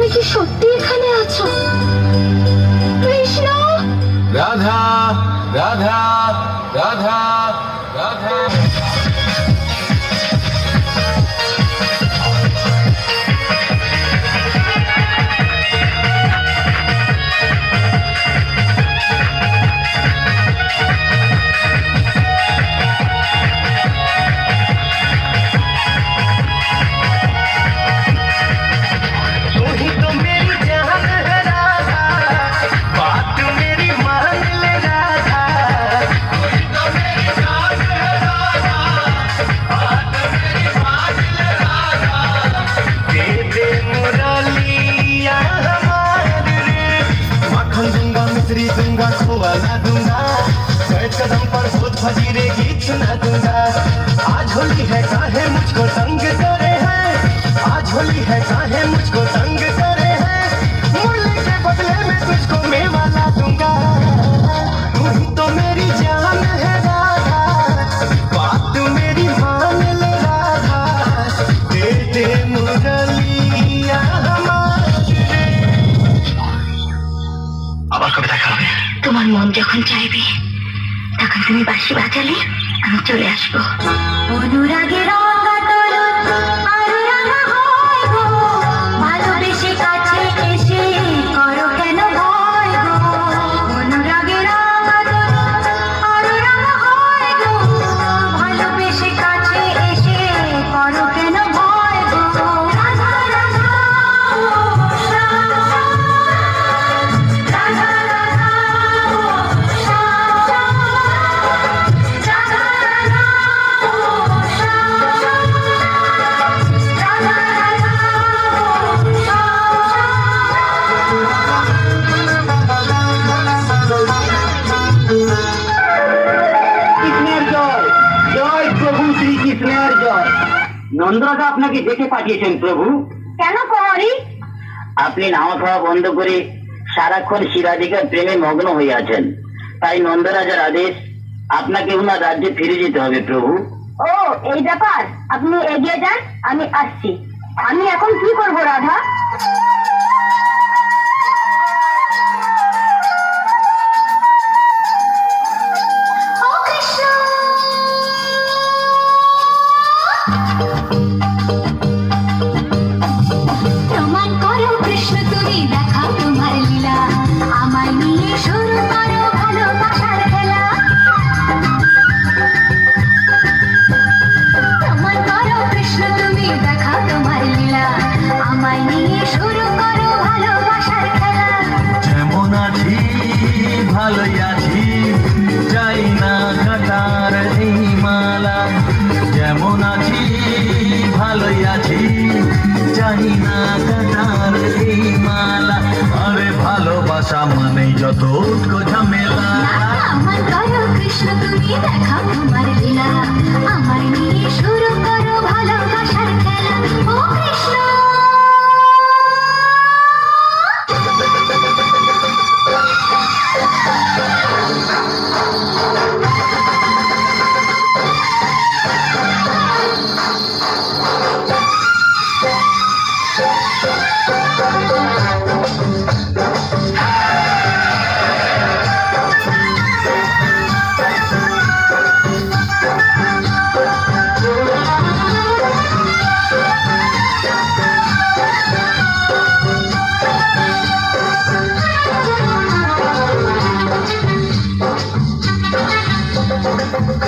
তুমি কি সত্যি এখানে আছো? কৃষ্ণ! রাধা রাধা রাধা রাধা। दूंगा खोआ ना दूंगा, कदम पर खुद फजीरे गीत सुना दूंगा। आज होली है काहे मुझको तंग करे हैं, आज होली है काहे मुझको तंग करे हैं। मुरली के बदले में तुझको मेवा ला दूंगा। तू ही तो मेरी जान है राधा, बात मेरी मान ले राधा। दे दे मुरलिया আবার কবে দেখা হবে? তোমার মন যখন চাইবে তখন তুমি বাঁশি বাজালে আমি চলে আসবো। অনুরাগের রঙা তরুণ আরো রাঙা হয় গো, ভালোবেসে কাছে এসে করো কেন ভয় গো। অনুরাগের রঙা তরুণ আরো রাঙা হয় গো, ভালোবেসে কাছে এসে করো কেন ভয় গো। রাধা রাধা ও শ্যাম, রাধা রাধা ও শ্যাম, রাধা রাধা ও শ্যাম, রাধা রাধা কৃষ্ণের জয়, জয় প্রভু শ্রীকৃষ্ণের জয়। নন্দরাজা আপনাকে ডেকে পাঠিয়েছেন প্রভু। কেন কুমারী? আপনি নাওয়া খাওয়া বন্ধ করে সারাক্ষণ শিরাধিকার প্রেমে মগ্ন হয়ে আছেন, তাই নন্দরাজার আদেশ আপনাকে ওনার রাজ্যে ফিরে যেতে হবে প্রভু। ও এই ব্যাপার, আপনি এগিয়ে যান, আমি আসছি। আমি এখন কি করবো রাধা? ও কৃষ্ণ! প্রমাণ করো কৃষ্ণ, তুমি দেখাও তোমার লীলা, আমায় নিয়ে শুরু করো ভালোবাসার খেলা। প্রমাণ করো কৃষ্ণ, তুমি দেখাও তোমার লীলা, আমায় নিয়ে শুরু করো ভালোবাসার খেলা। যেমন আছি ভালোই আছি, চাই না কাটার এই মালা। যেমন আছি ভালোই আছি, চাই না কাটার এই মালা। আরে ভালোবাসা মানে যত ঝামেলা। প্রমাণ করো কৃষ্ণ, তুমি দেখাও তোমার লীলা, আমায় নিয়ে শুরু করো ভালোবাসার খেলা। ও কৃষ্ণ!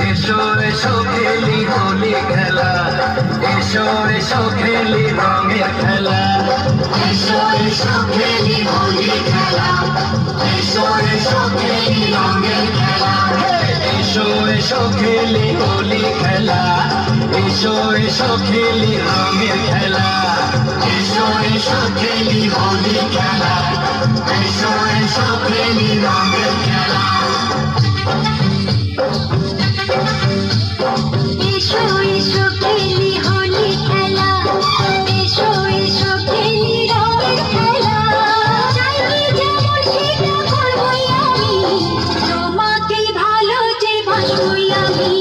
এসো এসো খেলি হোলি খেলা, এসো এসো খেলি রঙের খেলা। এসো এসো খেলি হোলি খেলা, এসো এসো খেলি রঙের খেলা। এসো এসো খেলি হোলি খেলা, এসো এসো খেলি রঙের খেলা। এসো এসো খেলি হোলি খেলা, এসো এসো খেলি রঙের খেলা। এসো এসো খেলি হোলি খেলা, এসো এসো খেলি রঙের খেলা। চাইবে যেমন সেটা করবই আমি, তোমাকে ভালো যে বাসবই আমি।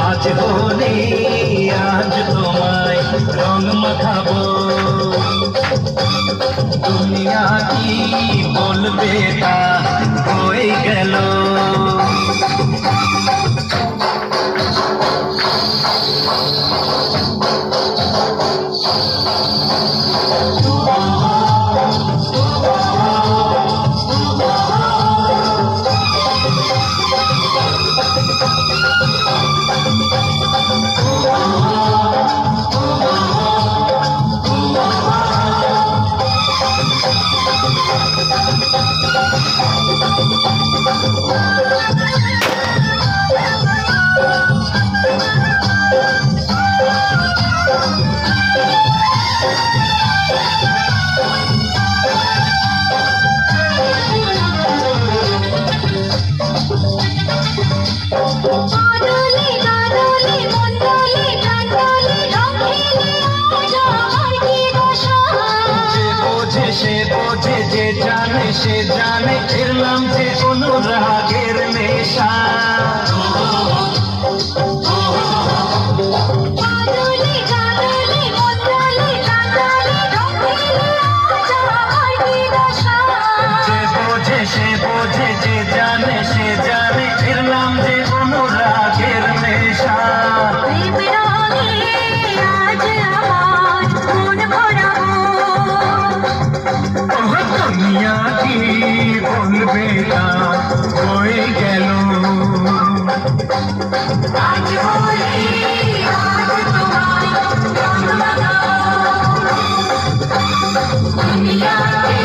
আজ বলে আজ তোমায় রং মাখাবো দুনিয়া কি বলবে তা হয়ে গেল বাদলে বাদলে মন্ডলে কান্দলে রং খেলে আজ আমার কি দশা যে বোঝে সে বোঝে যে জানে সে জানে ফিরলাম যে অনুরাগের নেশা বাদলে বাদলে মন্ডলে কান্দলে রং খেলে আজ আমার কি দশা যে বোঝে সে বোঝে যে জানে সে জানে ফিরলাম যে অনুরাগের নেশা প্রেম রঙে আজ আমার মন ভরাবো ওহ দুনিয়া কি বলবে তা হয়ে গেল আজ বলি আজ তোমায় রং লাগাও দুনিয়াতে